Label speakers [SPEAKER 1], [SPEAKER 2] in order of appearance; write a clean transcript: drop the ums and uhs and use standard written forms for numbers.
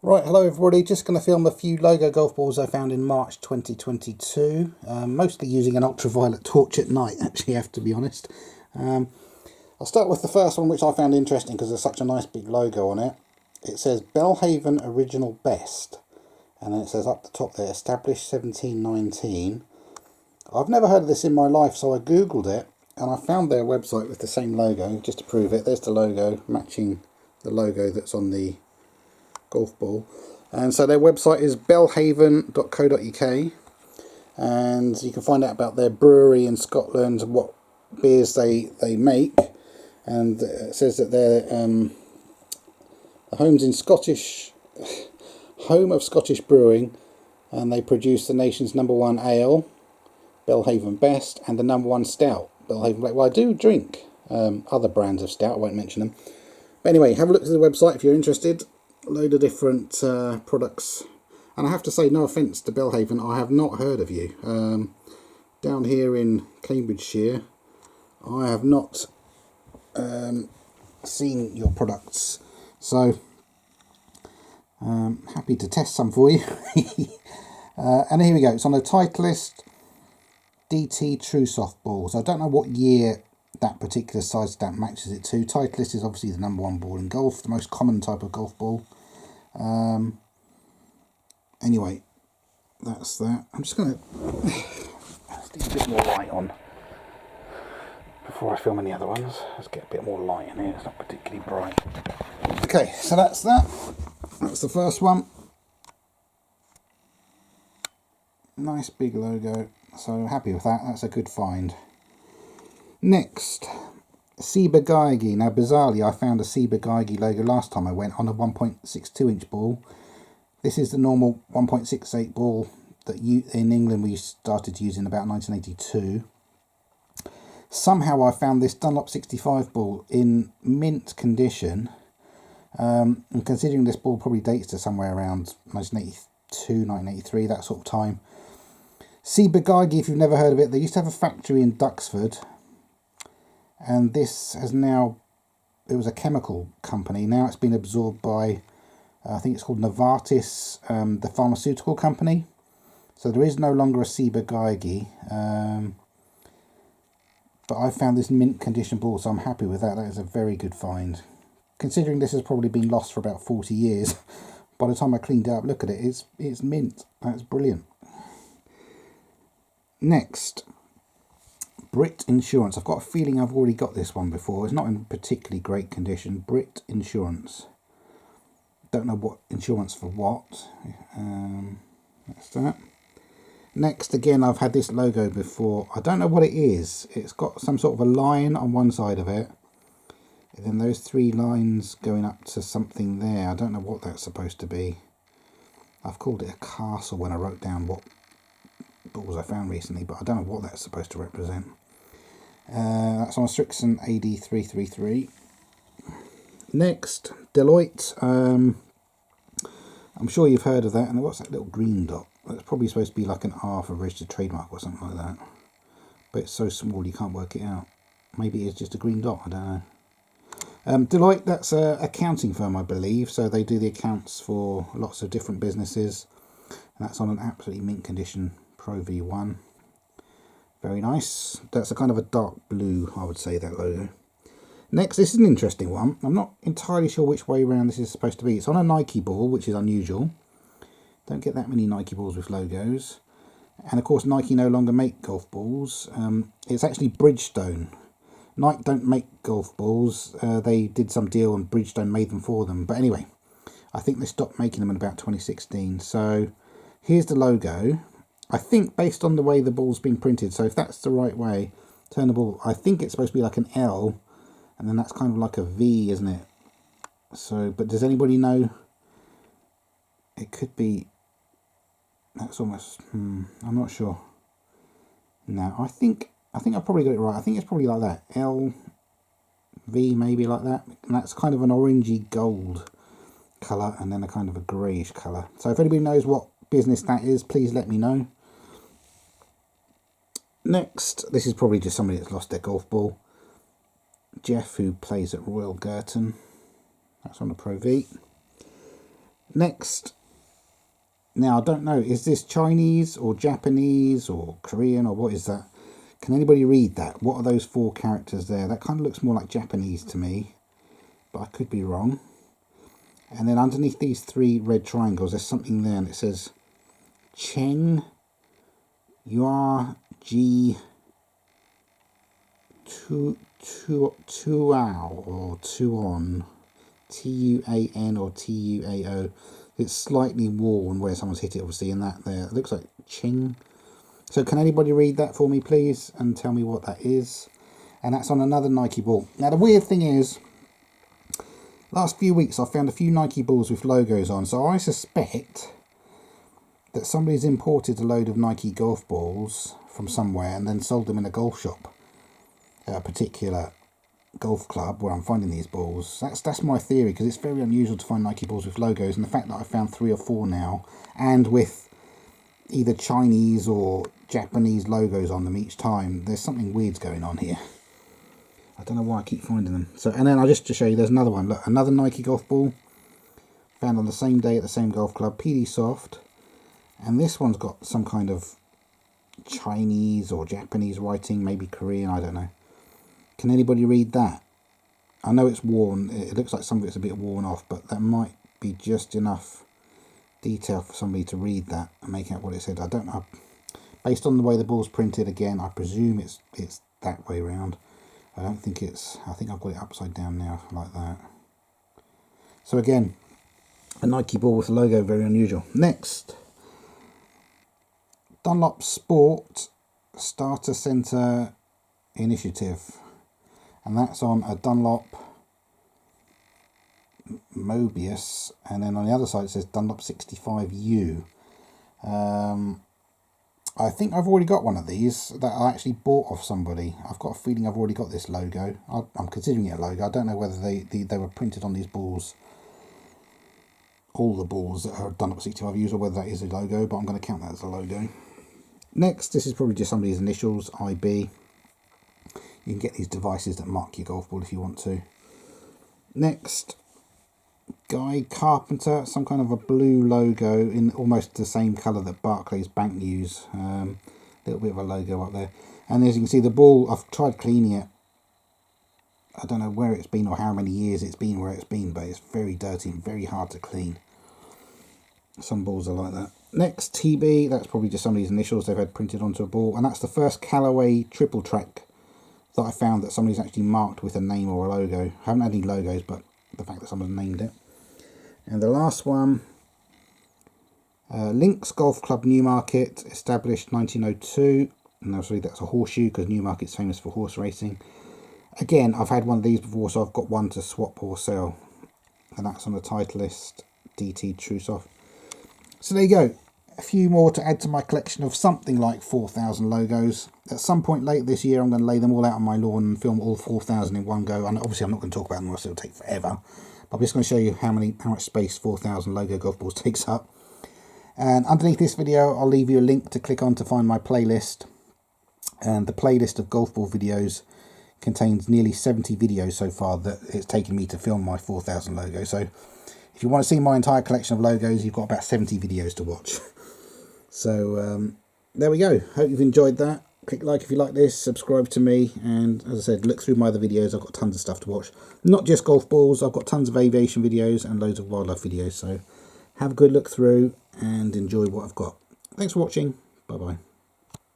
[SPEAKER 1] Right, hello everybody, just going to film a few logo golf balls I found in March 2022, mostly using an ultraviolet torch at night, actually, I have to be honest. I'll start with the first one, which I found interesting because there's such a nice big logo on it. It says Belhaven Original Best, and then it says up the top there, established 1719. I've never heard of this in my life, so I googled it, and I found their website with the same logo, just to prove it. There's the logo, matching the logo that's on the golf ball. And so their website is belhaven.co.uk, and you can find out about their brewery in Scotland, what beers they make, and it says that they're the home of Scottish brewing, and they produce the nation's #1 ale, Belhaven Best, and the #1 stout, Belhaven Black. Well, I do drink other brands of stout, I won't mention them. But anyway, have a look at the website if you're interested. A load of different products, and I have to say, no offence to Belhaven, I have not heard of you. Down here in Cambridgeshire, I have not seen your products, so happy to test some for you. And here we go, it's on a Titleist DT True Soft balls. I don't know what year that particular size stamp matches it to. Titleist is obviously the #1 ball in golf, the most common type of golf ball. Anyway, that's that. I'm just going to need a bit more light on before I film any other ones. Let's get a bit more light in here, it's not particularly bright. Okay, so that's that. That's the first one. Nice big logo, so happy with that. That's a good find. Next, CIBA GEIGY. Now, bizarrely, I found a CIBA GEIGY logo last time I went on a 1.62 inch ball. This is the normal 1.68 ball that in England we started using about 1982. Somehow I found this Dunlop 65 ball in mint condition, and considering this ball probably dates to somewhere around 1982, 1983, that sort of time. CIBA GEIGY, if you've never heard of it, they used to have a factory in Duxford, and this has now, it was a chemical company, now it's been absorbed by, I think it's called Novartis, the pharmaceutical company. So there is no longer a CIBA GEIGY, but I found this mint condition ball, so I'm happy with that. That is a very good find. Considering this has probably been lost for about 40 years, by the time I cleaned it up, look at it, it's mint. That's brilliant. Next, Brit Insurance. I've got a feeling I've already got this one before. It's not in particularly great condition. Brit Insurance. Don't know what insurance for what. That's that. Next, again, I've had this logo before. I don't know what it is. It's got some sort of a line on one side of it, and then those 3 lines going up to something there. I don't know what that's supposed to be. I've called it a castle when I wrote down what balls I found recently, but I don't know what that's supposed to represent. That's on a Strixon AD333. Next, Deloitte. I'm sure you've heard of that. And what's that little green dot? That's probably supposed to be like an R for registered trademark or something like that. But it's so small you can't work it out. Maybe it's just a green dot, I don't know. Deloitte, that's an accounting firm, I believe. So they do the accounts for lots of different businesses. And that's on an absolutely mint condition Pro V1. Very nice. That's a kind of a dark blue, I would say, that logo. Next, this is an interesting one. I'm not entirely sure which way around this is supposed to be. It's on a Nike ball, which is unusual. Don't get that many Nike balls with logos. And of course, Nike no longer make golf balls. It's actually Bridgestone. Nike don't make golf balls. They did some deal and Bridgestone made them for them. But anyway, I think they stopped making them in about 2016. So here's the logo. I think based on the way the ball's been printed, so if that's the right way, turn the ball, I think it's supposed to be like an L, and then that's kind of like a V, isn't it? So, but does anybody know? It could be, that's almost, I'm not sure. No, I think I've probably got it right. I think it's probably like that, L, V, maybe like that. And that's kind of an orangey gold colour, and then a kind of a greyish colour. So if anybody knows what business that is, please let me know. Next, this is probably just somebody that's lost their golf ball. Jeff, who plays at Royal Girton. That's on a Pro V. Next, now I don't know, is this Chinese or Japanese or Korean or what is that? Can anybody read that? What are those 4 characters there? That kind of looks more like Japanese to me, but I could be wrong. And then underneath these 3 red triangles, there's something there, and it says Cheng Yua Ji Tuao or Tuon, Tuan or Tuao. It's slightly worn where someone's hit it, obviously, in that there. It looks like Ching. So can anybody read that for me, please, and tell me what that is? And that's on another Nike ball. Now, the weird thing is, last few weeks I've found a few Nike balls with logos on, so I suspect that somebody's imported a load of Nike golf balls from somewhere and then sold them in a golf shop at a particular golf club where I'm finding these balls. That's my theory, because it's very unusual to find Nike balls with logos, and the fact that I found 3 or 4 now, and with either Chinese or Japanese logos on them each time, there's something weird's going on here. I don't know why I keep finding them. So, and then I'll just to show you, there's another one. Look, another Nike golf ball found on the same day at the same golf club, PD Soft, and this one's got some kind of Chinese or Japanese writing, maybe Korean, I don't know. Can anybody read that? I know it's worn, it looks like some of it's a bit worn off, but that might be just enough detail for somebody to read that and make out what it said. I don't know. Based on the way the ball's printed, again, I presume it's that way around. I don't think it's, I think I've got it upside down now, like that. So again, a Nike ball with a logo, very unusual. Next, Dunlop Sport Starter Centre Initiative. And that's on a Dunlop Mobius, and then on the other side it says Dunlop 65U. I think I've already got one of these that I actually bought off somebody. I've got a feeling I've already got this logo. I'm considering it a logo. I don't know whether they were printed on these balls, all the balls that are Dunlop 65Us, or whether that is a logo, but I'm going to count that as a logo. Next, this is probably just somebody's initials, IB. You can get these devices that mark your golf ball if you want to. Next, Guy Carpenter, some kind of a blue logo in almost the same colour that Barclays Bank use. Little bit of a logo up there. And as you can see, the ball, I've tried cleaning it. I don't know where it's been or how many years it's been where it's been, but it's very dirty and very hard to clean. Some balls are like that. Next, TB, that's probably just somebody's initials they've had printed onto a ball. And that's the first Callaway triple track that I found that somebody's actually marked with a name or a logo. I haven't had any logos, but the fact that someone named it. And the last one, Links Golf Club Newmarket, established 1902. And obviously that's a horseshoe, because Newmarket's famous for horse racing. Again, I've had one of these before, so I've got one to swap or sell. And that's on the Titleist DT Truesoft. So there you go. A few more to add to my collection of something like 4,000 logos. At some point later this year, I'm going to lay them all out on my lawn and film all 4,000 in one go. And obviously, I'm not going to talk about them, or else it'll take forever. But I'm just going to show you how much space 4,000 logo golf balls takes up. And underneath this video, I'll leave you a link to click on to find my playlist. And the playlist of golf ball videos contains nearly 70 videos so far that it's taken me to film my 4,000 logos. So if you want to see my entire collection of logos, you've got about 70 videos to watch. So there we go. Hope you've enjoyed that. Click like if you like this, subscribe to me, and as I said, look through my other videos. I've got tons of stuff to watch. Not just golf balls, I've got tons of aviation videos and loads of wildlife videos. So have a good look through and enjoy what I've got. Thanks for watching. Bye bye.